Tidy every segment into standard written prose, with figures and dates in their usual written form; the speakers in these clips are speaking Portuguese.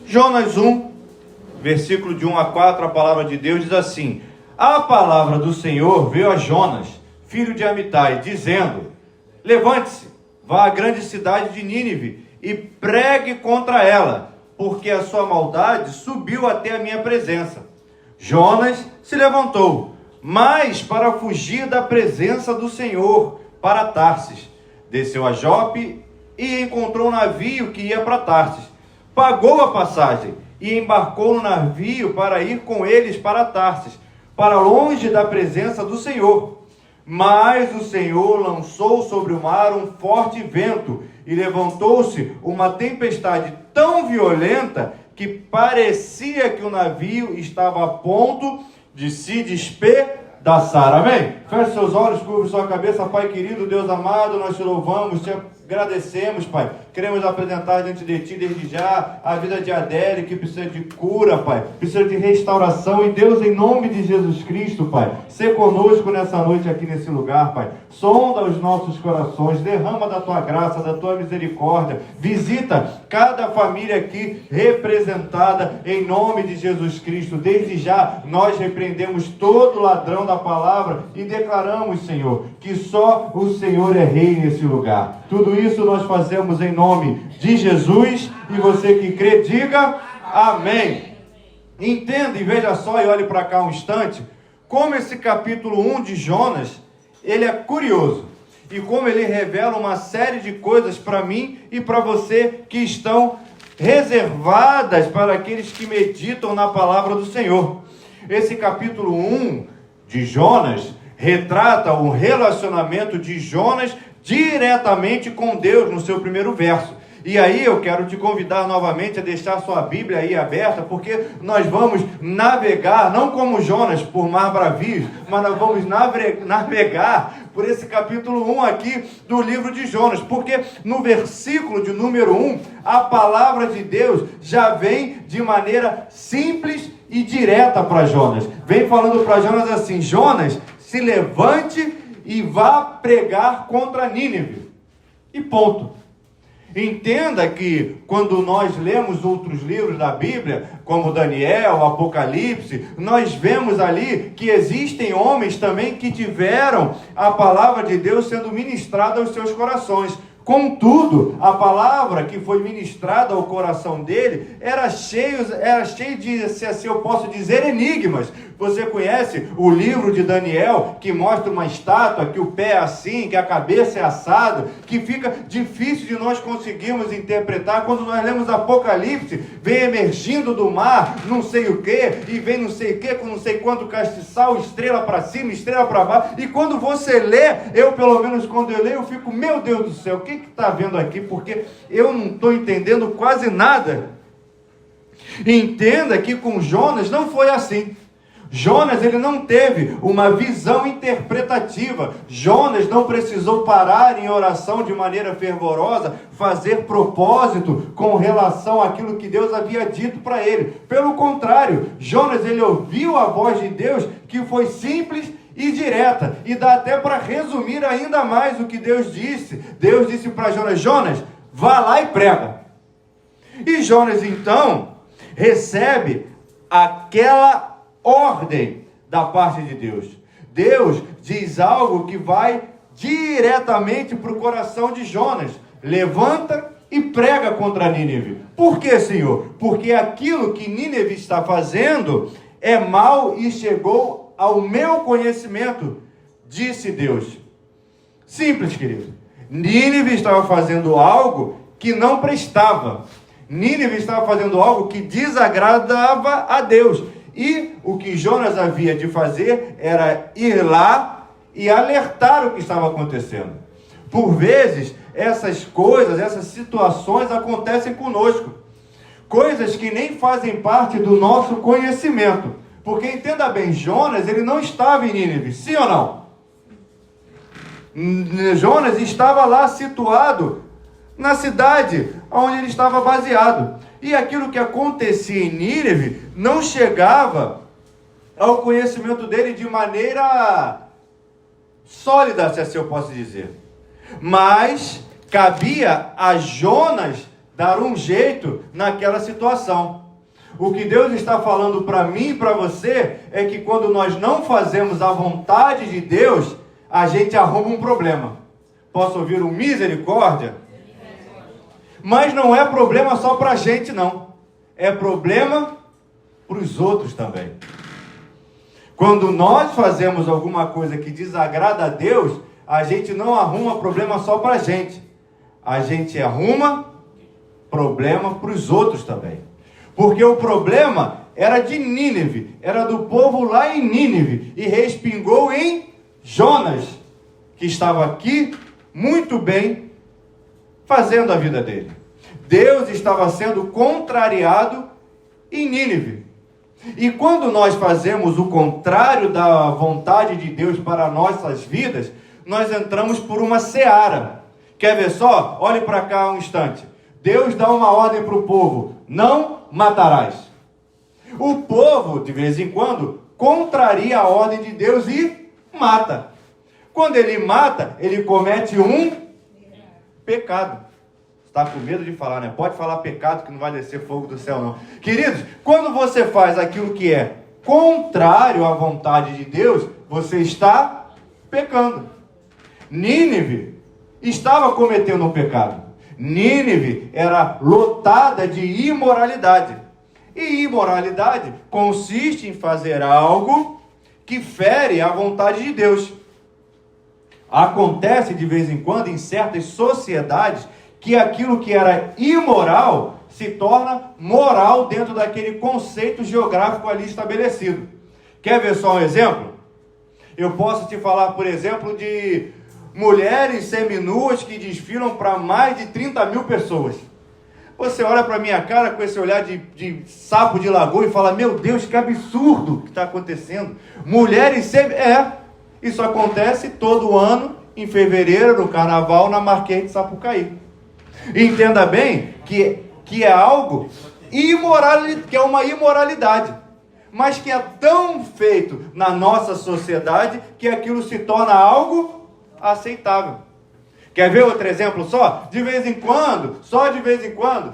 Jonas 1, versículo de 1 a 4, a palavra de Deus diz assim: a palavra do Senhor veio a Jonas, filho de Amitai, dizendo: levante-se, vá à grande cidade de Nínive e pregue contra ela, porque a sua maldade subiu até a minha presença. Jonas se levantou, mas para fugir da presença do Senhor, para Tarsis. Desceu a Jope e encontrou um navio que ia para Tarsis. Pagou a passagem e embarcou no navio para ir com eles para Tarsis, para longe da presença do Senhor. Mas o Senhor lançou sobre o mar um forte vento e levantou-se uma tempestade tão violenta que parecia que o navio estava a ponto de se despedaçar. Amém? Feche seus olhos, curva sua cabeça. Pai querido, Deus amado, nós te louvamos, te agradecemos, Pai. Queremos apresentar diante de Ti, desde já, a vida de Adélia, que precisa de cura, Pai. Precisa de restauração. E Deus, em nome de Jesus Cristo, Pai, ser conosco nessa noite aqui nesse lugar, Pai. Sonda os nossos corações, derrama da Tua graça, da Tua misericórdia. Visita cada família aqui representada em nome de Jesus Cristo. Desde já, nós repreendemos todo ladrão da palavra e declaramos, Senhor, que só o Senhor é rei nesse lugar. Tudo isso nós fazemos em nome de Jesus, e você que crê, diga amém. Entenda e veja só, e olhe para cá um instante, como esse capítulo 1 de Jonas, ele é curioso, e como ele revela uma série de coisas para mim e para você que estão reservadas para aqueles que meditam na palavra do Senhor. Esse capítulo 1 de Jonas retrata o relacionamento de Jonas diretamente com Deus no seu primeiro verso. E aí eu quero te convidar novamente a deixar sua Bíblia aí aberta, porque nós vamos navegar, não como Jonas, por mar bravio, mas nós vamos navegar por esse capítulo 1 aqui do livro de Jonas, porque no versículo de número 1, a palavra de Deus já vem de maneira simples e direta para Jonas. Vem falando para Jonas assim: Jonas, se levante e vá pregar contra Nínive. E ponto. Entenda que quando nós lemos outros livros da Bíblia, como Daniel, Apocalipse, nós vemos ali que existem homens também que tiveram a palavra de Deus sendo ministrada aos seus corações. Contudo, a palavra que foi ministrada ao coração dele era cheio de, se assim eu posso dizer, enigmas. Você conhece o livro de Daniel, que mostra uma estátua, que o pé é assim, que a cabeça é assado, que fica difícil de nós conseguirmos interpretar. Quando nós lemos Apocalipse, vem emergindo do mar, não sei o que, e vem não sei o que, com não sei quanto castiçal, estrela para cima, estrela para baixo. E quando você lê, eu pelo menos quando eu leio, eu fico, meu Deus do céu, o que está vendo aqui? Porque eu não estou entendendo quase nada. Entenda que com Jonas não foi assim. Jonas, ele não teve uma visão interpretativa. Jonas não precisou parar em oração de maneira fervorosa, fazer propósito com relação àquilo que Deus havia dito para ele. Pelo contrário, Jonas, ele ouviu a voz de Deus, que foi simples e direta. E dá até para resumir ainda mais o que Deus disse. Deus disse para Jonas: Jonas, vá lá e prega. E Jonas, então, recebe aquela ordem da parte de Deus. Deus diz algo que vai diretamente para o coração de Jonas: levanta e prega contra Nínive. Por quê, Senhor? Porque aquilo que Nínive está fazendo é mal e chegou ao meu conhecimento, disse Deus. Simples, querido. Nínive estava fazendo algo que não prestava. Nínive estava fazendo algo que desagradava a Deus. E o que Jonas havia de fazer era ir lá e alertar o que estava acontecendo. Por vezes, essas coisas, essas situações acontecem conosco. Coisas que nem fazem parte do nosso conhecimento. Porque, entenda bem, Jonas, ele não estava em Nínive, sim ou não? Jonas estava lá situado na cidade onde ele estava baseado. E aquilo que acontecia em Nínive não chegava ao conhecimento dele de maneira sólida, se assim eu posso dizer. Mas cabia a Jonas dar um jeito naquela situação. O que Deus está falando para mim e para você é que quando nós não fazemos a vontade de Deus, a gente arruma um problema. Posso ouvir um misericórdia? Mas não é problema só para a gente, não. É problema para os outros também. Quando nós fazemos alguma coisa que desagrada a Deus, a gente não arruma problema só para a gente. A gente arruma problema para os outros também. Porque o problema era de Nínive, era do povo lá em Nínive, e respingou em Jonas, que estava aqui muito bem fazendo a vida dele. Deus estava sendo contrariado em Nínive. E quando nós fazemos o contrário da vontade de Deus para nossas vidas, nós entramos por uma seara. Quer ver só? Olhe para cá um instante. Deus dá uma ordem para o povo: não matarás. O povo, de vez em quando, contraria a ordem de Deus e mata. Quando ele mata, ele comete um pecado. Está com medo de falar, né? Pode falar pecado que não vai descer fogo do céu, não. Queridos, quando você faz aquilo que é contrário à vontade de Deus, você está pecando. Nínive estava cometendo um pecado. Nínive era lotada de imoralidade. E imoralidade consiste em fazer algo que fere a vontade de Deus. Acontece de vez em quando em certas sociedades que aquilo que era imoral se torna moral dentro daquele conceito geográfico ali estabelecido. Quer ver só um exemplo? Eu posso te falar, por exemplo, de mulheres seminuas que desfilam para mais de 30 mil pessoas. Você olha para a minha cara com esse olhar de sapo de lagoa e fala: meu Deus, que absurdo que está acontecendo. Mulheres seminuas. Isso acontece todo ano, em fevereiro, no carnaval, na Marquês de Sapucaí. Entenda bem que é algo imoral, que é uma imoralidade, mas que é tão feito na nossa sociedade que aquilo se torna algo aceitável. Quer ver outro exemplo só? De vez em quando, só de vez em quando,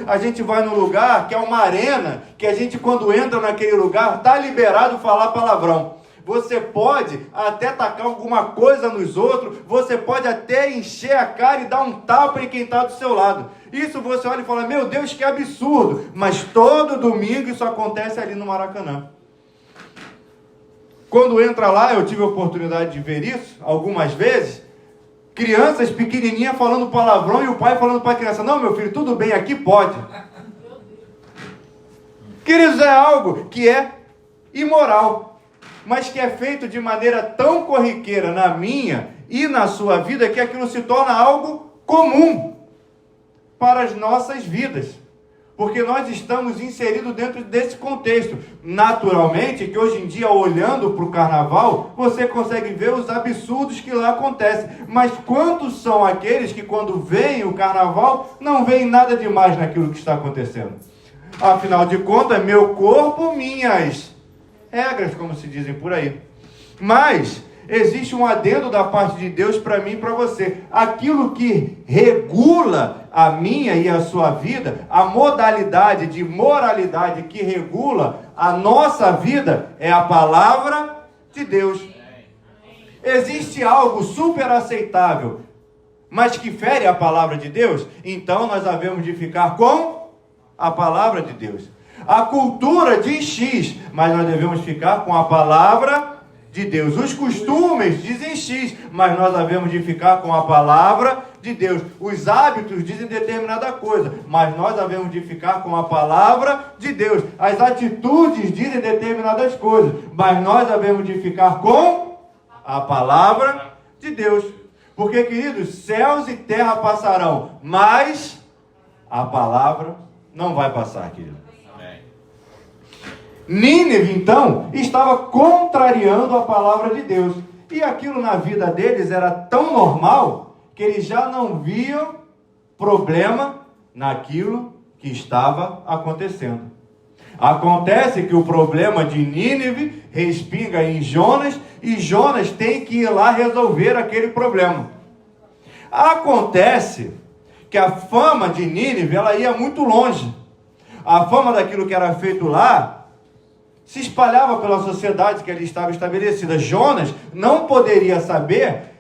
a gente vai num lugar que é uma arena, que a gente, quando entra naquele lugar, está liberado falar palavrão. Você pode até tacar alguma coisa nos outros, você pode até encher a cara e dar um tapa em quem está do seu lado. Isso você olha e fala: meu Deus, que absurdo! Mas todo domingo isso acontece ali no Maracanã. Quando entra lá, eu tive a oportunidade de ver isso algumas vezes, crianças pequenininhas falando palavrão e o pai falando para a criança: não, meu filho, tudo bem, aqui pode. Queridos, é algo que é imoral, mas que é feito de maneira tão corriqueira na minha e na sua vida, que aquilo se torna algo comum para as nossas vidas. Porque nós estamos inseridos dentro desse contexto. Naturalmente, que hoje em dia, olhando para o carnaval, você consegue ver os absurdos que lá acontecem. Mas quantos são aqueles que, quando veem o carnaval, não veem nada demais naquilo que está acontecendo? Afinal de contas, meu corpo, minhas regras, como se dizem por aí. Mas existe um adendo da parte de Deus para mim e para você. Aquilo que regula a minha e a sua vida, a modalidade de moralidade que regula a nossa vida, é a palavra de Deus. Existe algo super aceitável, mas que fere a palavra de Deus? Então nós havemos de ficar com a palavra de Deus. A cultura diz X, mas nós devemos ficar com a palavra de Deus. Os costumes dizem X, mas nós havemos de ficar com a palavra de Deus. Os hábitos dizem determinada coisa, mas nós havemos de ficar com a palavra de Deus. As atitudes dizem determinadas coisas, mas nós havemos de ficar com a palavra de Deus. Porque, queridos, céus e terra passarão, mas a palavra não vai passar, querido. Nínive, então, estava contrariando a palavra de Deus. E aquilo na vida deles era tão normal que eles já não viam problema naquilo que estava acontecendo. Acontece que o problema de Nínive respinga em Jonas e Jonas tem que ir lá resolver aquele problema. Acontece que a fama de Nínive, ela ia muito longe. A fama daquilo que era feito lá se espalhava pela sociedade que ali estava estabelecida. Jonas não poderia saber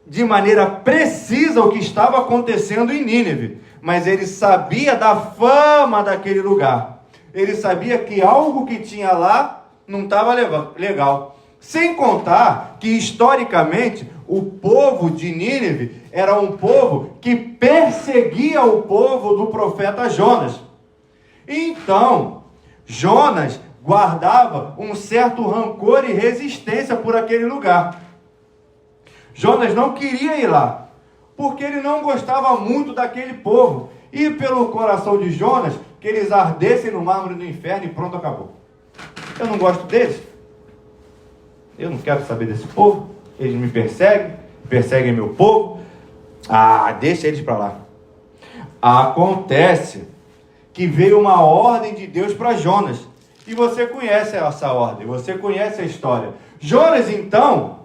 de maneira precisa o que estava acontecendo em Nínive, mas ele sabia da fama daquele lugar. Ele sabia que algo que tinha lá não estava legal. Sem contar que, historicamente, o povo de Nínive era um povo que perseguia o povo do profeta Jonas. Então, Jonas guardava um certo rancor e resistência por aquele lugar. Jonas não queria ir lá, porque ele não gostava muito daquele povo. E pelo coração de Jonas, que eles ardessem no mármore do inferno e pronto, acabou. Eu não gosto deles. Eu não quero saber desse povo. Eles me perseguem meu povo. Deixa eles para lá. Acontece que veio uma ordem de Deus para Jonas. E você conhece essa ordem, você conhece a história. Jonas, então,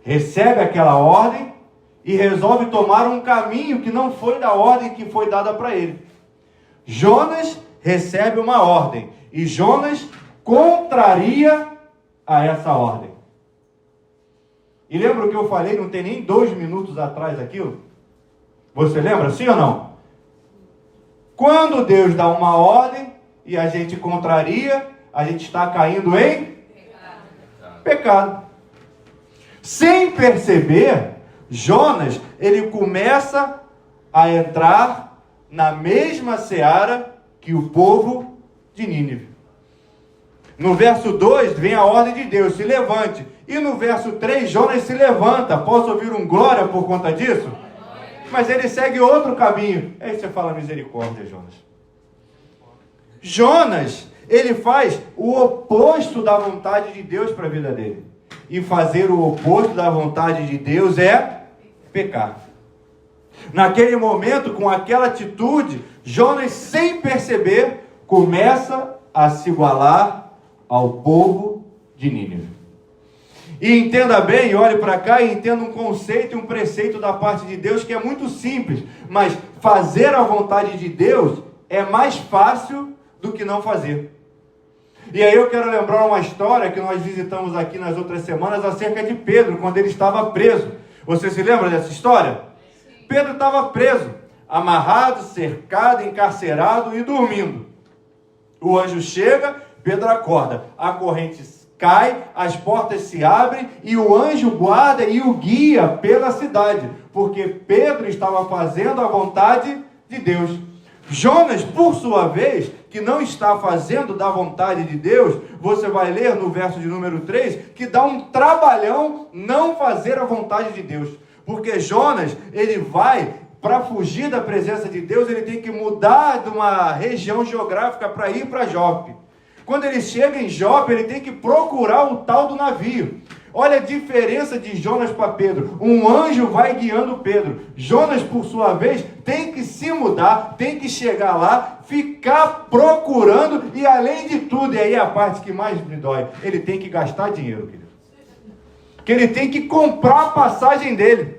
recebe aquela ordem e resolve tomar um caminho que não foi da ordem que foi dada para ele. Jonas recebe uma ordem e Jonas contraria a essa ordem. E lembra o que eu falei, não tem nem 2 minutos atrás aquilo? Você lembra, sim ou não? Quando Deus dá uma ordem e a gente contraria, a gente está caindo em pecado. Sem perceber, Jonas, ele começa a entrar na mesma seara que o povo de Nínive. No verso 2 vem a ordem de Deus, se levante. E no verso 3, Jonas se levanta. Posso ouvir um glória por conta disso? Mas ele segue outro caminho. Aí você fala misericórdia, Jonas. Jonas, ele faz o oposto da vontade de Deus para a vida dele. E fazer o oposto da vontade de Deus é pecar. Naquele momento, com aquela atitude, Jonas, sem perceber, começa a se igualar ao povo de Nínive. E entenda bem, olhe para cá e entenda um conceito e um preceito da parte de Deus que é muito simples, mas fazer a vontade de Deus é mais fácil do que não fazer. E aí eu quero lembrar uma história que nós visitamos aqui nas outras semanas acerca de Pedro, quando ele estava preso. Você se lembra dessa história? Sim. Pedro estava preso, amarrado, cercado, encarcerado e dormindo. O anjo chega, Pedro acorda, a corrente cai, as portas se abrem e o anjo guarda e o guia pela cidade, porque Pedro estava fazendo a vontade de Deus. Jonas, por sua vez, que não está fazendo da vontade de Deus, você vai ler no verso de número 3, que dá um trabalhão não fazer a vontade de Deus. Porque Jonas, ele vai, para fugir da presença de Deus, ele tem que mudar de uma região geográfica para ir para Jope. Quando ele chega em Jope, ele tem que procurar o tal do navio. Olha a diferença de Jonas para Pedro. Um anjo vai guiando Pedro. Jonas, por sua vez, tem que se mudar, tem que chegar lá, ficar procurando e, além de tudo, e aí é a parte que mais me dói, ele tem que gastar dinheiro, querido. Que ele tem que comprar a passagem dele.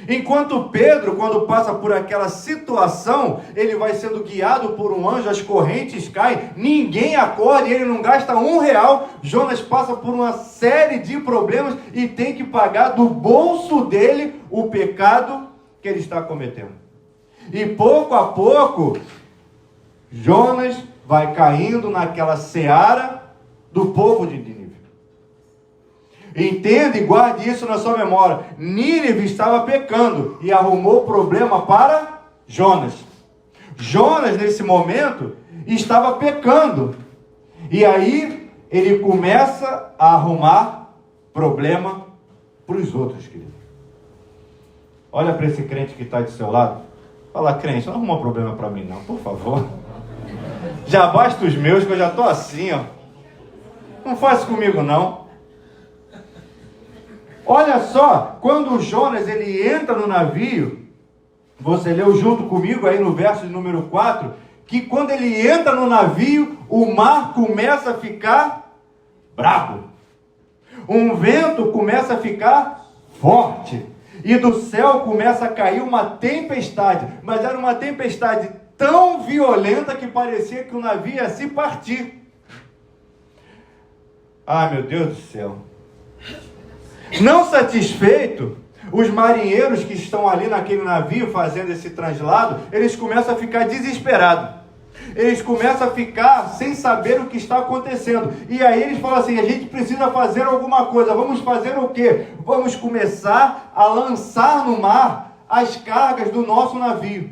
Enquanto Pedro, quando passa por aquela situação, ele vai sendo guiado por um anjo, as correntes caem, ninguém acorda e ele não gasta R$1. Jonas passa por uma série de problemas e tem que pagar do bolso dele o pecado que ele está cometendo. E pouco a pouco, Jonas vai caindo naquela seara do povo de Nínive. Entenda e guarde isso na sua memória. Nínive estava pecando e arrumou problema para Jonas. Jonas, nesse momento, estava pecando. E aí, ele começa a arrumar problema para os outros, querido. Olha para esse crente que está do seu lado. Fala, crente, não arruma problema para mim não, por favor. Já basta os meus, que eu já estou assim, ó. Não faz comigo não. Olha só, quando o Jonas ele entra no navio, você leu junto comigo aí no verso de número 4, que quando ele entra no navio, o mar começa a ficar bravo. Um vento começa a ficar forte. e do céu começa a cair uma tempestade, mas era uma tempestade tão violenta que parecia que o navio ia se partir. Ah, meu Deus do céu! Não satisfeito, os marinheiros que estão ali naquele navio fazendo esse translado, eles começam a ficar desesperados. Eles começam a ficar sem saber o que está acontecendo. E aí eles falam assim: a gente precisa fazer alguma coisa. Vamos fazer o quê? Vamos começar a lançar no mar as cargas do nosso navio.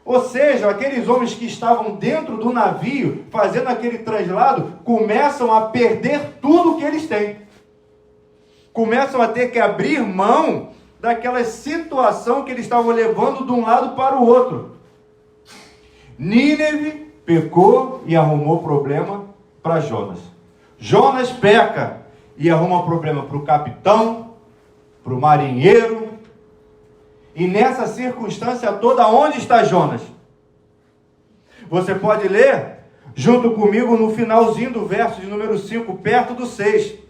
Ou seja, aqueles homens que estavam dentro do navio, fazendo aquele translado, começam a perder tudo que eles têm. Começam a ter que abrir mão daquela situação que eles estavam levando de um lado para o outro. Nínive pecou e arrumou problema para Jonas. Jonas peca e arruma problema para o capitão, para o marinheiro. E nessa circunstância toda, onde está Jonas? Você pode ler junto comigo no finalzinho do verso de número 5, perto do 6.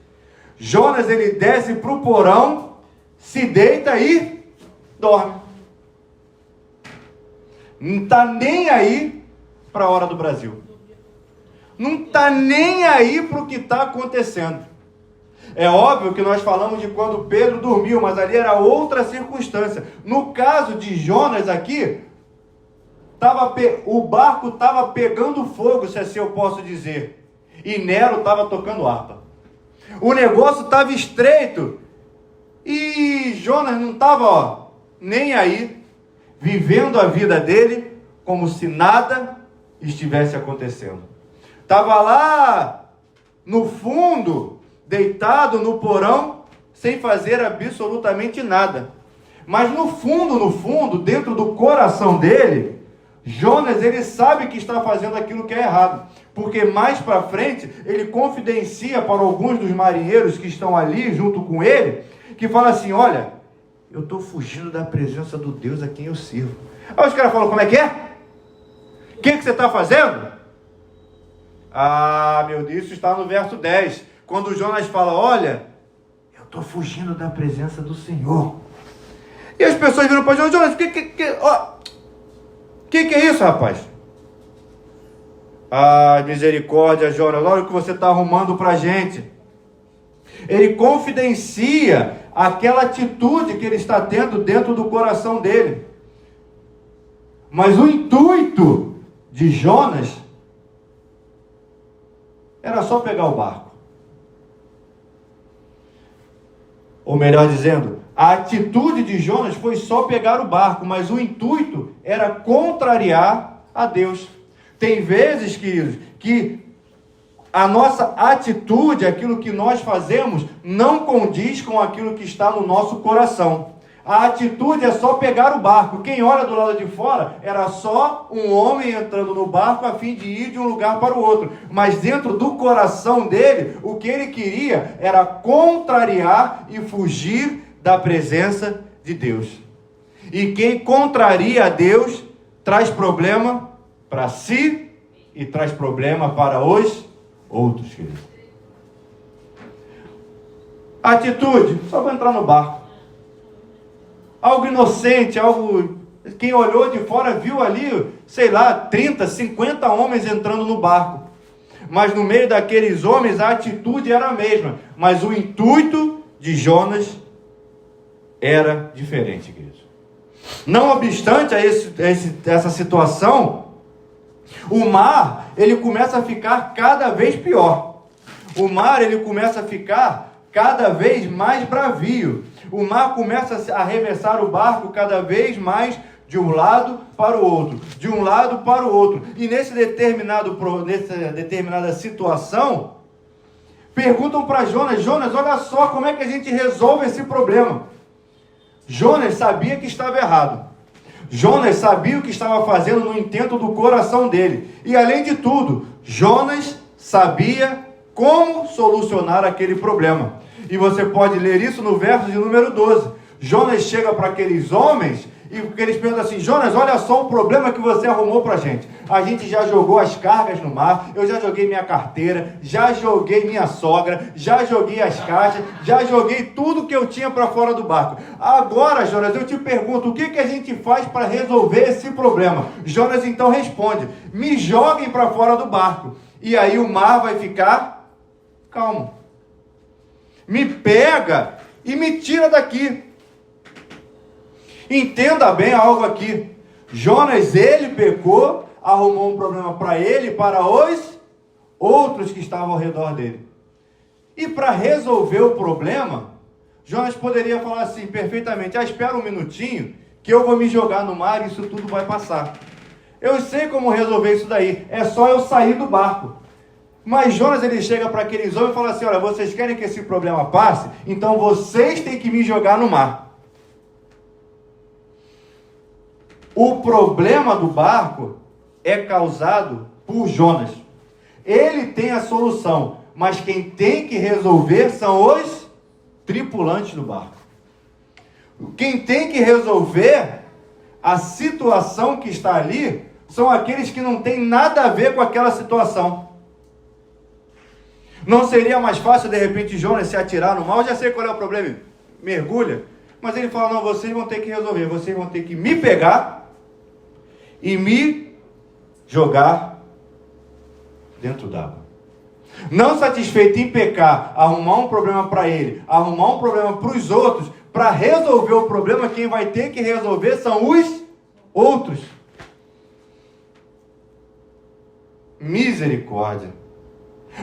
Jonas, ele desce para o porão, se deita e dorme. Não está nem aí para a hora do Brasil. Não está nem aí para o que está acontecendo. É óbvio que nós falamos de quando Pedro dormiu, mas ali era outra circunstância. No caso de Jonas aqui, o barco estava pegando fogo, se assim eu posso dizer. E Nero estava tocando harpa. O negócio estava estreito. E Jonas não estava nem aí, vivendo a vida dele como se nada estivesse acontecendo. Estava lá no fundo, deitado no porão, sem fazer absolutamente nada. Mas no fundo, dentro do coração dele, Jonas, ele sabe que está fazendo aquilo que é errado. Porque mais para frente, ele confidencia para alguns dos marinheiros que estão ali junto com ele, que fala assim: olha, eu estou fugindo da presença do Deus a quem eu sirvo. Aí os caras falam: como é que é? O que você está fazendo? Ah, meu Deus, isso está no verso 10. Quando Jonas fala: olha, eu estou fugindo da presença do Senhor. E as pessoas viram para Jonas: o que é isso, rapaz? Ah, misericórdia, Jonas, olha o que você está arrumando para a gente. Ele confidencia aquela atitude que ele está tendo dentro do coração dele. Mas o intuito de Jonas era só pegar o barco. Ou melhor dizendo, a atitude de Jonas foi só pegar o barco, mas o intuito era contrariar a Deus. Tem vezes, queridos, que a nossa atitude, aquilo que nós fazemos, não condiz com aquilo que está no nosso coração. A atitude é só pegar o barco. Quem olha do lado de fora, era só um homem entrando no barco a fim de ir de um lugar para o outro. Mas dentro do coração dele, o que ele queria era contrariar e fugir da presença de Deus. E quem contraria a Deus, traz problema para si e traz problema para os outros, queridos. Atitude, só vou entrar no barco. Algo inocente, algo... Quem olhou de fora viu ali, 30, 50 homens entrando no barco. Mas no meio daqueles homens a atitude era a mesma. Mas o intuito de Jonas era diferente, queridos. Não obstante essa situação, o mar, ele começa a ficar cada vez pior. O mar, ele começa a ficar cada vez mais bravio. O mar começa a arremessar o barco cada vez mais de um lado para o outro, de um lado para o outro. E nessa determinada situação, perguntam para Jonas: Jonas, olha só como é que a gente resolve esse problema. Jonas sabia que estava errado. Jonas sabia o que estava fazendo no intento do coração dele. E além de tudo, Jonas sabia como solucionar aquele problema. E você pode ler isso no verso de número 12. Jonas chega para aqueles homens E eles perguntam assim: Jonas, olha só o problema que você arrumou para a gente já jogou as cargas no mar, eu já joguei minha carteira, já joguei minha sogra, já joguei as caixas, já joguei tudo que eu tinha para fora do barco. Agora, Jonas, eu te pergunto, o que a gente faz para resolver esse problema? Jonas então responde: me joguem para fora do barco, e aí o mar vai ficar calmo. Me pega e me tira daqui. Entenda bem algo aqui. Jonas, ele pecou, arrumou um problema para ele e para os outros que estavam ao redor dele. E para resolver o problema, Jonas poderia falar assim perfeitamente: espera um minutinho que eu vou me jogar no mar e isso tudo vai passar. Eu sei como resolver isso daí, é só eu sair do barco. Mas Jonas, ele chega para aqueles homens e fala assim: olha, vocês querem que esse problema passe? Então vocês têm que me jogar no mar. O problema do barco é causado por Jonas. Ele tem a solução, mas quem tem que resolver são os tripulantes do barco. Quem tem que resolver a situação que está ali são aqueles que não têm nada a ver com aquela situação. Não seria mais fácil, de repente, Jonas se atirar no mar? Eu já sei qual é o problema, mergulha. Mas ele fala: não, vocês vão ter que resolver, vocês vão ter que me pegar e me jogar dentro d'água. Não satisfeito em pecar, arrumar um problema para ele, arrumar um problema para os outros, para resolver o problema, quem vai ter que resolver são os outros. Misericórdia.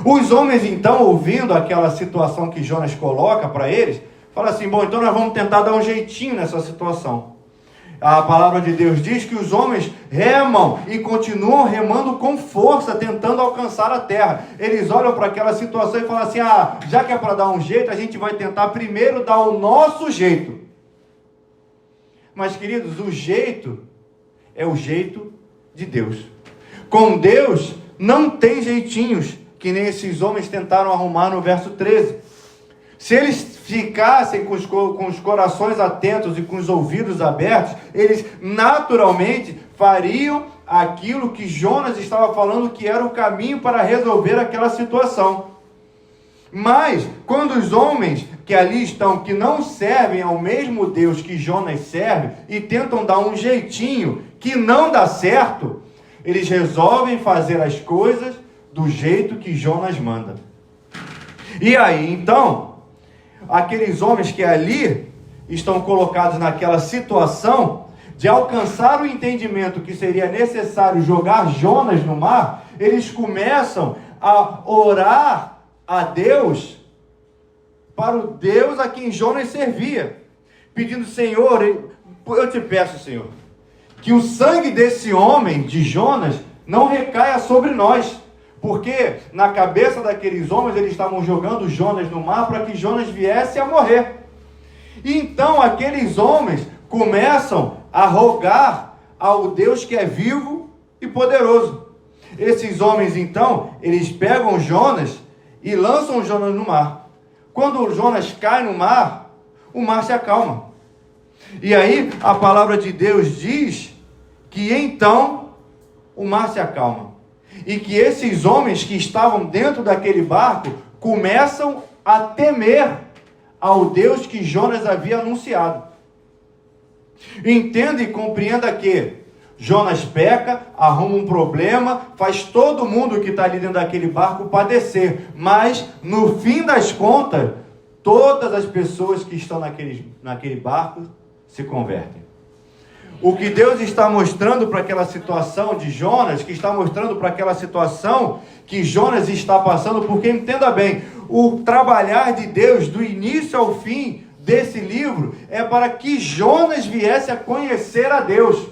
Os homens, então, ouvindo aquela situação que Jonas coloca para eles, falam assim: bom, então nós vamos tentar dar um jeitinho nessa situação. A palavra de Deus diz que os homens remam e continuam remando com força, tentando alcançar a terra. Eles olham para aquela situação e falam assim: já que é para dar um jeito, a gente vai tentar primeiro dar o nosso jeito. Mas, queridos, o jeito é o jeito de Deus. Com Deus não tem jeitinhos, que nem esses homens tentaram arrumar no verso 13. Se eles ficassem com os corações atentos e com os ouvidos abertos, eles naturalmente fariam aquilo que Jonas estava falando que era o caminho para resolver aquela situação. Mas, quando os homens que ali estão, que não servem ao mesmo Deus que Jonas serve, e tentam dar um jeitinho que não dá certo, eles resolvem fazer as coisas do jeito que Jonas manda. E aí, então, aqueles homens que ali estão colocados naquela situação de alcançar o entendimento que seria necessário jogar Jonas no mar, eles começam a orar a Deus para o Deus a quem Jonas servia, pedindo: Senhor, eu te peço, Senhor, que o sangue desse homem, de Jonas, não recaia sobre nós. Porque na cabeça daqueles homens, eles estavam jogando Jonas no mar para que Jonas viesse a morrer. E então aqueles homens começam a rogar ao Deus que é vivo e poderoso. Esses homens então, eles pegam Jonas e lançam Jonas no mar. Quando o Jonas cai no mar, o mar se acalma. E aí a palavra de Deus diz que então o mar se acalma. E que esses homens que estavam dentro daquele barco começam a temer ao Deus que Jonas havia anunciado. Entenda e compreenda que Jonas peca, arruma um problema, faz todo mundo que está ali dentro daquele barco padecer. Mas, no fim das contas, todas as pessoas que estão naquele barco se convertem. O que Deus está mostrando para aquela situação de Jonas, que está mostrando para aquela situação que Jonas está passando, porque entenda bem, o trabalhar de Deus do início ao fim desse livro é para que Jonas viesse a conhecer a Deus.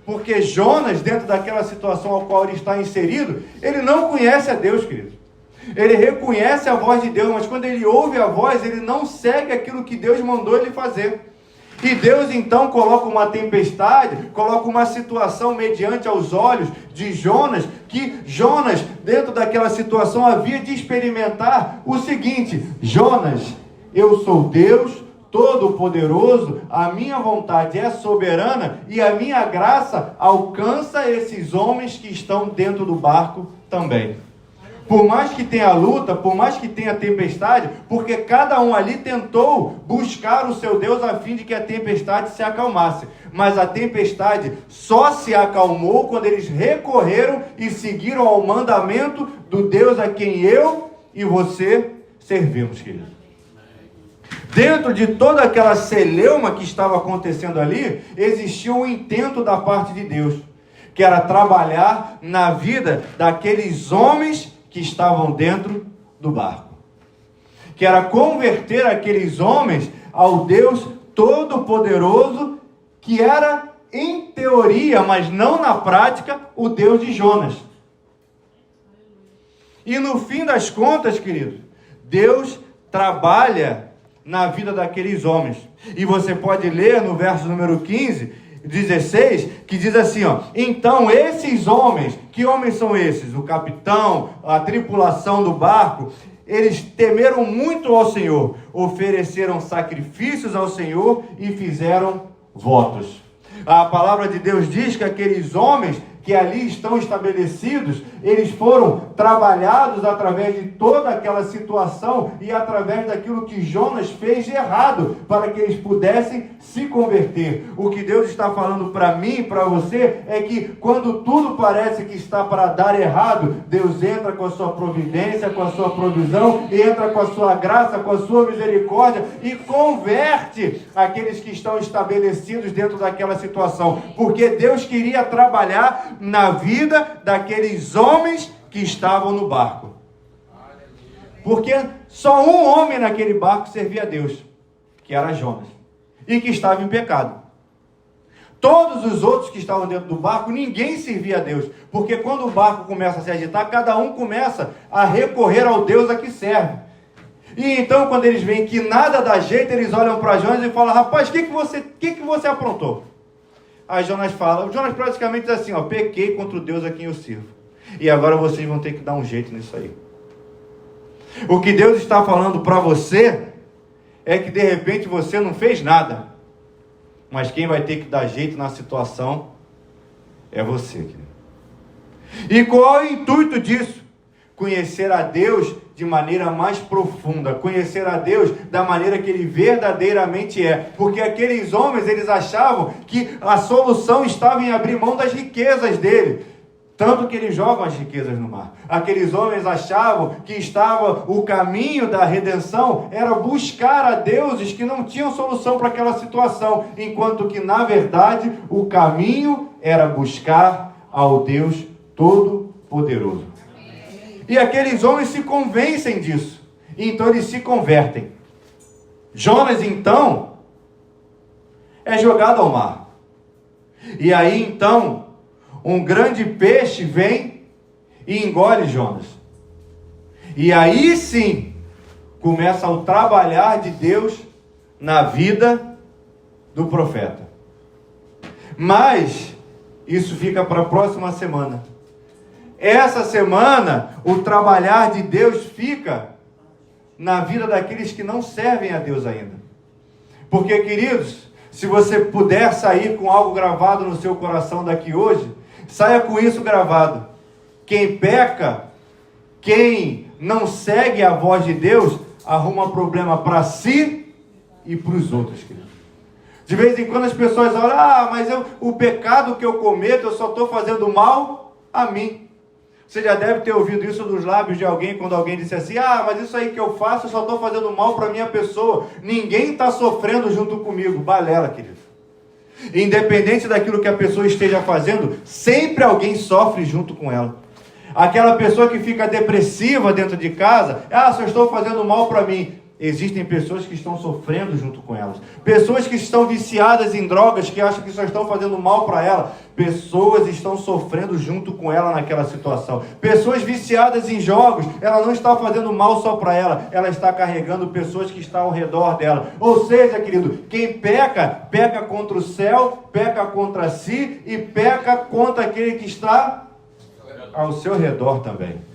Porque Jonas, dentro daquela situação ao qual ele está inserido, ele não conhece a Deus, querido. Ele reconhece a voz de Deus, mas quando ele ouve a voz, ele não segue aquilo que Deus mandou ele fazer. E Deus então coloca uma tempestade, coloca uma situação mediante aos olhos de Jonas, que Jonas, dentro daquela situação, havia de experimentar o seguinte: Jonas, eu sou Deus todo-poderoso, a minha vontade é soberana e a minha graça alcança esses homens que estão dentro do barco também. Por mais que tenha luta, por mais que tenha tempestade, porque cada um ali tentou buscar o seu Deus a fim de que a tempestade se acalmasse. Mas a tempestade só se acalmou quando eles recorreram e seguiram ao mandamento do Deus a quem eu e você servimos, querido. Dentro de toda aquela celeuma que estava acontecendo ali, existia um intento da parte de Deus, que era trabalhar na vida daqueles homens que estavam dentro do barco, que era converter aqueles homens ao Deus Todo-Poderoso, que era, em teoria, mas não na prática, o Deus de Jonas. E no fim das contas, querido, Deus trabalha na vida daqueles homens. E você pode ler no verso número 15, 16, que diz assim, ó: então esses homens, que homens são esses? O capitão, a tripulação do barco, eles temeram muito ao Senhor, ofereceram sacrifícios ao Senhor e fizeram votos. A palavra de Deus diz que aqueles homens que ali estão estabelecidos, eles foram trabalhados através de toda aquela situação e através daquilo que Jonas fez de errado, para que eles pudessem se converter. O que Deus está falando para mim e para você é que quando tudo parece que está para dar errado, Deus entra com a sua providência, com a sua provisão, entra com a sua graça, com a sua misericórdia e converte aqueles que estão estabelecidos dentro daquela situação, porque Deus queria trabalhar na vida daqueles homens que estavam no barco. Porque só um homem naquele barco servia a Deus, que era Jonas, e que estava em pecado. Todos os outros que estavam dentro do barco, ninguém servia a Deus, porque quando o barco começa a se agitar, cada um começa a recorrer ao Deus a que serve. E então, quando eles veem que nada dá jeito, eles olham para Jonas e falam: rapaz, o que você aprontou? Aí Jonas fala, Jonas praticamente diz assim, ó: pequei contra o Deus a quem eu sirvo, e agora vocês vão ter que dar um jeito nisso aí. O que Deus está falando para você é que de repente você não fez nada, mas quem vai ter que dar jeito na situação é você, querido. E qual é o intuito disso? Conhecer a Deus de maneira mais profunda, conhecer a Deus da maneira que Ele verdadeiramente é, porque aqueles homens, eles achavam que a solução estava em abrir mão das riquezas dele, tanto que eles jogam as riquezas no mar. Aqueles homens achavam que estava o caminho da redenção, era buscar a deuses que não tinham solução para aquela situação, enquanto que na verdade o caminho era buscar ao Deus Todo-Poderoso. E aqueles homens se convencem disso. E então eles se convertem. Jonas, então, é jogado ao mar. E aí, então, um grande peixe vem e engole Jonas. E aí, sim, começa o trabalhar de Deus na vida do profeta. Mas, isso fica para a próxima semana. Essa semana, o trabalhar de Deus fica na vida daqueles que não servem a Deus ainda. Porque, queridos, se você puder sair com algo gravado no seu coração daqui hoje, saia com isso gravado. Quem peca, quem não segue a voz de Deus, arruma problema para si e para os outros, queridos. De vez em quando as pessoas olham: mas o pecado que eu cometo, eu só estou fazendo mal a mim. Você já deve ter ouvido isso dos lábios de alguém, quando alguém disse assim: mas isso aí que eu faço, eu só estou fazendo mal para a minha pessoa. Ninguém está sofrendo junto comigo. Balela, querido. Independente daquilo que a pessoa esteja fazendo, sempre alguém sofre junto com ela. Aquela pessoa que fica depressiva dentro de casa: só estou fazendo mal para mim. Existem pessoas que estão sofrendo junto com elas. Pessoas que estão viciadas em drogas, que acham que só estão fazendo mal para ela. Pessoas estão sofrendo junto com ela naquela situação. Pessoas viciadas em jogos, ela não está fazendo mal só para ela. Ela está carregando pessoas que estão ao redor dela. Ou seja, querido, quem peca, peca contra o céu, peca contra si e peca contra aquele que está ao seu redor também.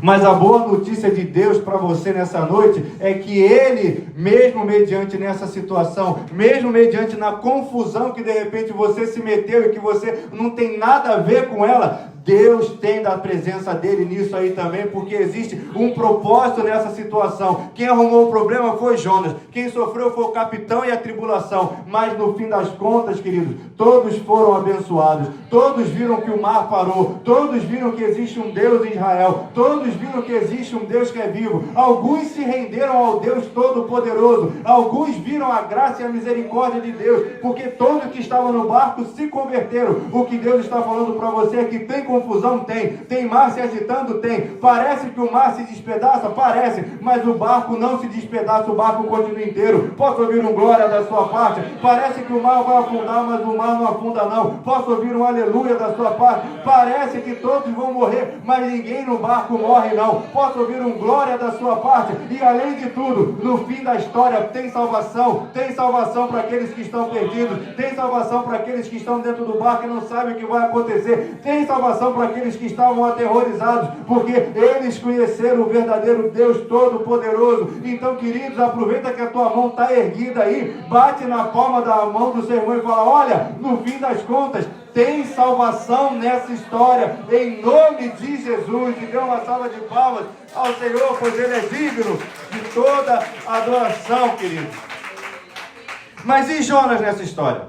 Mas a boa notícia de Deus para você nessa noite é que Ele, mesmo mediante nessa situação, mesmo mediante na confusão que de repente você se meteu e que você não tem nada a ver com ela, Deus tem da presença dele nisso aí também, porque existe um propósito nessa situação. Quem arrumou o problema foi Jonas, quem sofreu foi o capitão e a tribulação, mas no fim das contas, queridos, todos foram abençoados, todos viram que o mar parou, todos viram que existe um Deus em Israel, todos viram que existe um Deus que é vivo, alguns se renderam ao Deus Todo-Poderoso, alguns viram a graça e a misericórdia de Deus, porque todos que estavam no barco se converteram. O que Deus está falando para você é que tem confusão? Tem mar se agitando? Tem. Parece que o mar se despedaça? Parece, mas o barco não se despedaça, o barco continua inteiro. Posso ouvir um glória da sua parte? Parece que o mar vai afundar, mas o mar não afunda não. Posso ouvir um aleluia da sua parte? Parece que todos vão morrer, mas ninguém no barco morre não. Posso ouvir um glória da sua parte? E além de tudo, no fim da história tem salvação para aqueles que estão perdidos, tem salvação para aqueles que estão dentro do barco e não sabem o que vai acontecer, tem salvação para aqueles que estavam aterrorizados, porque eles conheceram o verdadeiro Deus Todo-Poderoso. Então, queridos, aproveita que a tua mão está erguida aí, bate na palma da mão do seu irmão e fala: olha, no fim das contas, tem salvação nessa história, em nome de Jesus. E dê uma salva de palmas ao Senhor, pois Ele é digno de toda adoração, queridos. Mas e Jonas nessa história?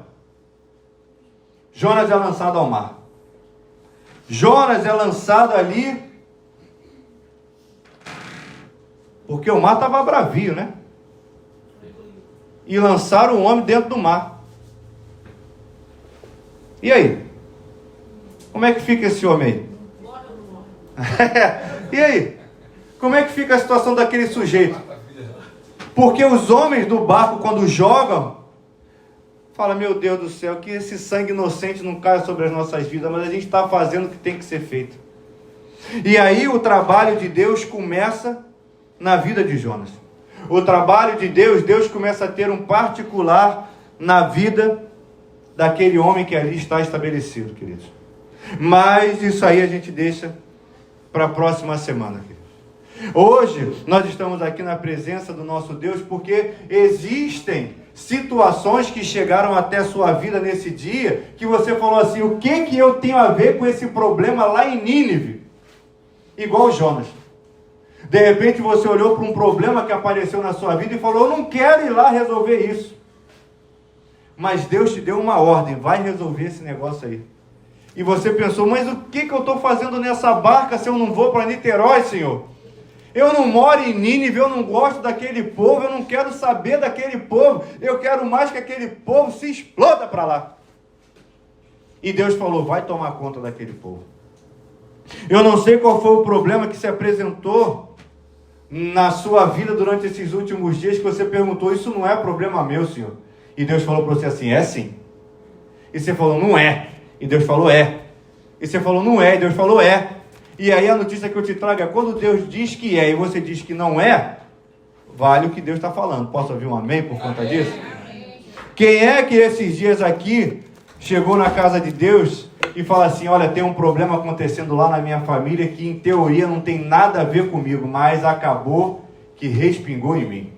Jonas é lançado ao mar. Jonas é lançado ali porque o mar estava bravio, né? E lançaram o homem dentro do mar. E aí? Como é que fica esse homem aí? E aí? Como é que fica a situação daquele sujeito? Porque os homens do barco, quando jogam, fala: meu Deus do céu, que esse sangue inocente não caia sobre as nossas vidas, mas a gente está fazendo o que tem que ser feito. E aí o trabalho de Deus começa na vida de Jonas. O trabalho de Deus começa a ter um particular na vida daquele homem que ali está estabelecido, queridos. Mas isso aí a gente deixa para a próxima semana, queridos. Hoje nós estamos aqui na presença do nosso Deus porque existem situações que chegaram até a sua vida nesse dia, que você falou assim: o que eu tenho a ver com esse problema lá em Nínive? Igual Jonas. De repente você olhou para um problema que apareceu na sua vida e falou: eu não quero ir lá resolver isso. Mas Deus te deu uma ordem: vai resolver esse negócio aí. E você pensou: mas o que eu estou fazendo nessa barca se eu não vou para Niterói, Senhor? Eu não moro em Nínive, eu não gosto daquele povo, eu não quero saber daquele povo, eu quero mais que aquele povo se exploda para lá. E Deus falou: vai tomar conta daquele povo. Eu não sei qual foi o problema que se apresentou na sua vida durante esses últimos dias, que você perguntou: isso não é problema meu, Senhor. E Deus falou para você assim: é sim. E você falou: não é. E Deus falou: é. E você falou: não é. E Deus falou: é. E aí a notícia que eu te trago é: quando Deus diz que é e você diz que não é, vale o que Deus está falando. Posso ouvir um amém por conta disso? Quem é que esses dias aqui chegou na casa de Deus e fala assim: olha, tem um problema acontecendo lá na minha família que em teoria não tem nada a ver comigo, mas acabou que respingou em mim.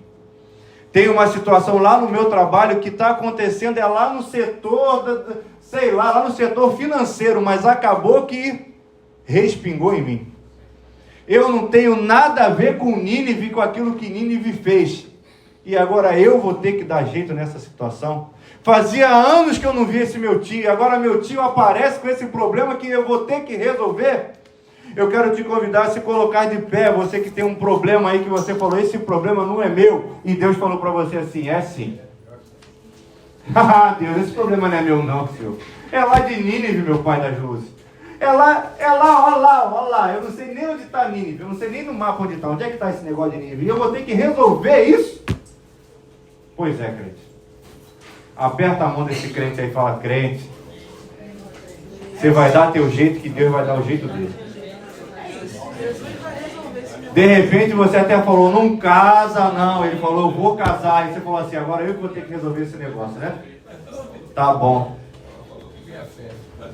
Tem uma situação lá no meu trabalho que está acontecendo, é lá no setor, sei lá no setor financeiro, mas acabou que respingou em mim. Eu não tenho nada a ver com Nínive, com aquilo que Nínive fez. E agora eu vou ter que dar jeito nessa situação? Fazia anos que eu não via esse meu tio, agora meu tio aparece com esse problema que eu vou ter que resolver. Eu quero te convidar a se colocar de pé, você que tem um problema aí que você falou: esse problema não é meu. E Deus falou para você assim: é sim. Ah, Deus, esse problema não é meu não, Senhor. É lá de Nínive, meu Pai das luzes. É lá, olha lá, eu não sei nem onde está Nínive, eu não sei nem no mapa onde está, onde é que está esse negócio de Nínive, e eu vou ter que resolver isso? Pois é, crente. Aperta a mão desse crente aí e fala: crente, você vai dar teu jeito, que Deus vai dar o jeito dele. De repente você até falou: não casa não, ele falou: eu vou casar, e você falou assim: agora eu que vou ter que resolver esse negócio, né? Tá bom.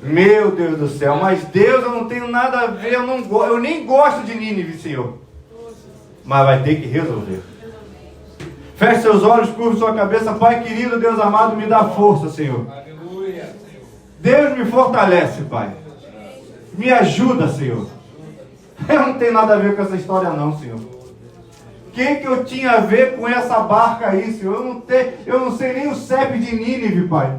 Meu Deus do céu, mas Deus, eu não tenho nada a ver, eu nem gosto de Nínive, Senhor. Mas vai ter que resolver. Feche seus olhos, curve sua cabeça. Pai querido, Deus amado, me dá força, Senhor. Deus me fortalece, Pai. Me ajuda, Senhor. Eu não tenho nada a ver com essa história não, Senhor. O que eu tinha a ver com essa barca aí, Senhor? Eu não sei nem o CEP de Nínive, Pai.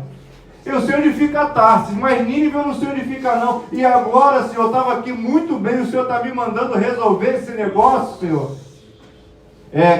Eu sei onde fica Tarsis, mas Nínive eu não sei onde fica não. E agora, Senhor, eu estava aqui muito bem, o Senhor está me mandando resolver esse negócio, Senhor.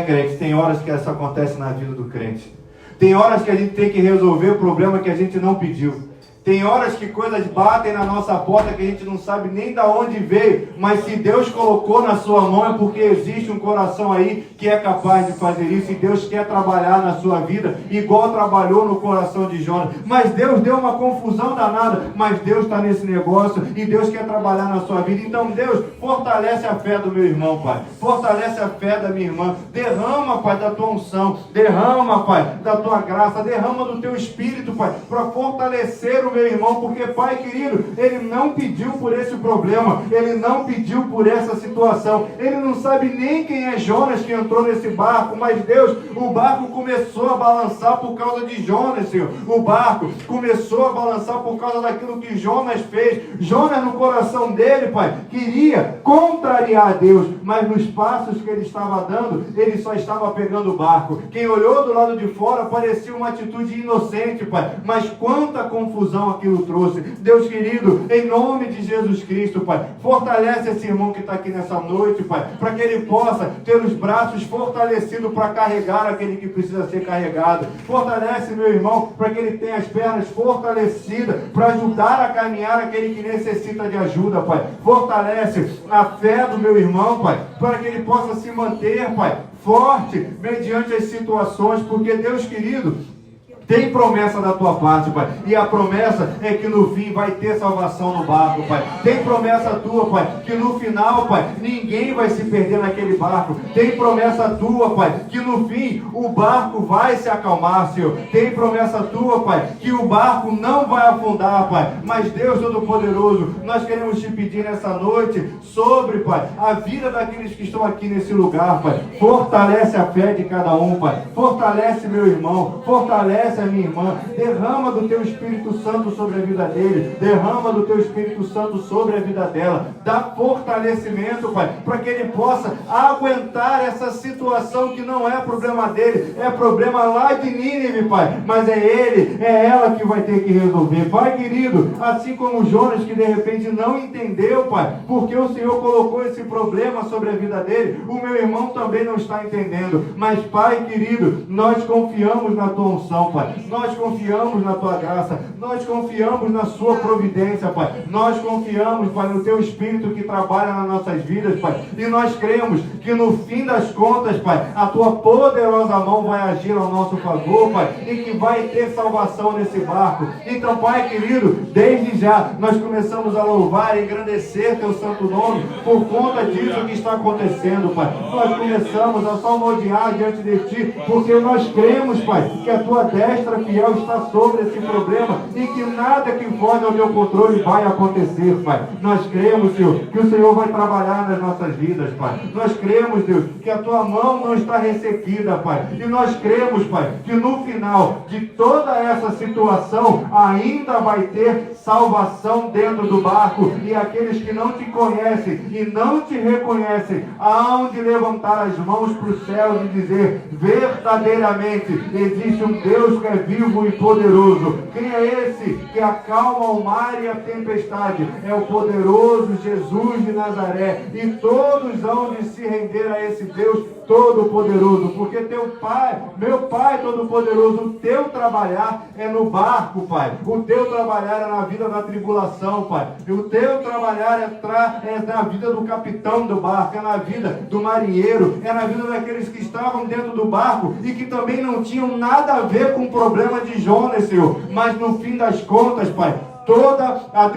Crente, tem horas que isso acontece na vida do crente. Tem horas que a gente tem que resolver o problema que a gente não pediu. Tem horas que coisas batem na nossa porta que a gente não sabe nem de onde veio, mas se Deus colocou na sua mão é porque existe um coração aí que é capaz de fazer isso, e Deus quer trabalhar na sua vida, igual trabalhou no coração de Jonas. Mas Deus deu uma confusão danada, mas Deus está nesse negócio e Deus quer trabalhar na sua vida. Então Deus, fortalece a fé do meu irmão, Pai, fortalece a fé da minha irmã, derrama, Pai, da tua unção, derrama, Pai, da tua graça, derrama do teu Espírito, Pai, para fortalecer o meu irmão, porque, Pai querido, ele não pediu por esse problema, ele não pediu por essa situação, ele não sabe nem quem é Jonas que entrou nesse barco, mas Deus, o barco começou a balançar por causa de Jonas, Senhor. O barco começou a balançar por causa daquilo que Jonas fez. Jonas, no coração dele, Pai, queria contrariar a Deus, mas nos passos que ele estava dando, ele só estava pegando o barco. Quem olhou do lado de fora parecia uma atitude inocente, Pai, mas quanta confusão aquilo trouxe. Deus querido, em nome de Jesus Cristo, Pai, fortalece esse irmão que está aqui nessa noite, Pai, para que ele possa ter os braços fortalecidos para carregar aquele que precisa ser carregado. Fortalece meu irmão para que ele tenha as pernas fortalecidas para ajudar a caminhar aquele que necessita de ajuda, Pai. Fortalece a fé do meu irmão, Pai, para que ele possa se manter, Pai, forte mediante as situações, porque Deus querido, tem promessa da tua parte, Pai. E a promessa é que no fim vai ter salvação no barco, Pai. Tem promessa tua, Pai, que no final, Pai, ninguém vai se perder naquele barco. Tem promessa tua, Pai, que no fim o barco vai se acalmar, Senhor. Tem promessa tua, Pai, que o barco não vai afundar, Pai. Mas Deus Todo-Poderoso, nós queremos te pedir nessa noite sobre, Pai, a vida daqueles que estão aqui nesse lugar, Pai. Fortalece a fé de cada um, Pai. Fortalece meu irmão. Fortalece a minha irmã, derrama do teu Espírito Santo sobre a vida dele, derrama do teu Espírito Santo sobre a vida dela, dá fortalecimento, Pai, para que ele possa aguentar essa situação que não é problema dele, é problema lá de Nínive, Pai, mas é ele, é ela que vai ter que resolver. Pai querido, assim como Jonas, que de repente não entendeu, Pai, porque o Senhor colocou esse problema sobre a vida dele, o meu irmão também não está entendendo, mas Pai querido, nós confiamos na tua unção, Pai. Nós confiamos na tua graça, nós confiamos na sua providência, Pai. Nós confiamos, Pai, no teu Espírito que trabalha nas nossas vidas, Pai. E nós cremos que no fim das contas, Pai, a tua poderosa mão vai agir ao nosso favor, Pai, e que vai ter salvação nesse barco. Então, Pai querido, desde já nós começamos a louvar e engrandecer teu santo nome por conta disso que está acontecendo, Pai. Nós começamos a salmodiar diante de ti, porque nós cremos, Pai, que a tua destra fiel está sobre esse problema e que nada que foge ao teu controle vai acontecer, Pai. Nós cremos, Senhor, que o Senhor vai trabalhar nas nossas vidas, Pai. Nós cremos, Deus, que a tua mão não está ressequida, Pai. E nós cremos, Pai, que no final de toda essa situação ainda vai ter salvação dentro do barco, e aqueles que não te conhecem e não te reconhecem hão de levantar as mãos para os céus e dizer: verdadeiramente existe um Deus que é vivo e poderoso. Quem é esse que acalma o mar e a tempestade? É o poderoso Jesus de Nazaré, e todos hão de se render a esse Deus Todo-Poderoso, porque teu Pai, meu Pai Todo-Poderoso, o teu trabalhar é no barco, Pai. O teu trabalhar é na vida da tribulação, Pai. E o teu trabalhar é na vida do capitão do barco, é na vida do marinheiro, é na vida daqueles que estavam dentro do barco e que também não tinham nada a ver com o problema de Jonas, Senhor. Mas no fim das contas, Pai, toda a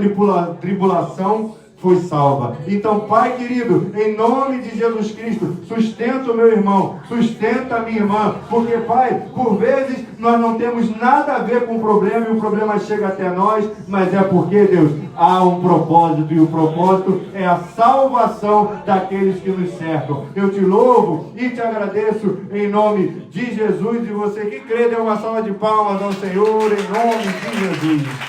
tribulação foi salva. Então, Pai querido, em nome de Jesus Cristo, sustenta o meu irmão, sustenta a minha irmã, porque, Pai, por vezes nós não temos nada a ver com o problema e o problema chega até nós, mas é porque, Deus, há um propósito e o propósito é a salvação daqueles que nos cercam. Eu te louvo e te agradeço em nome de Jesus, e você que crê, dê uma salva de palmas ao Senhor em nome de Jesus.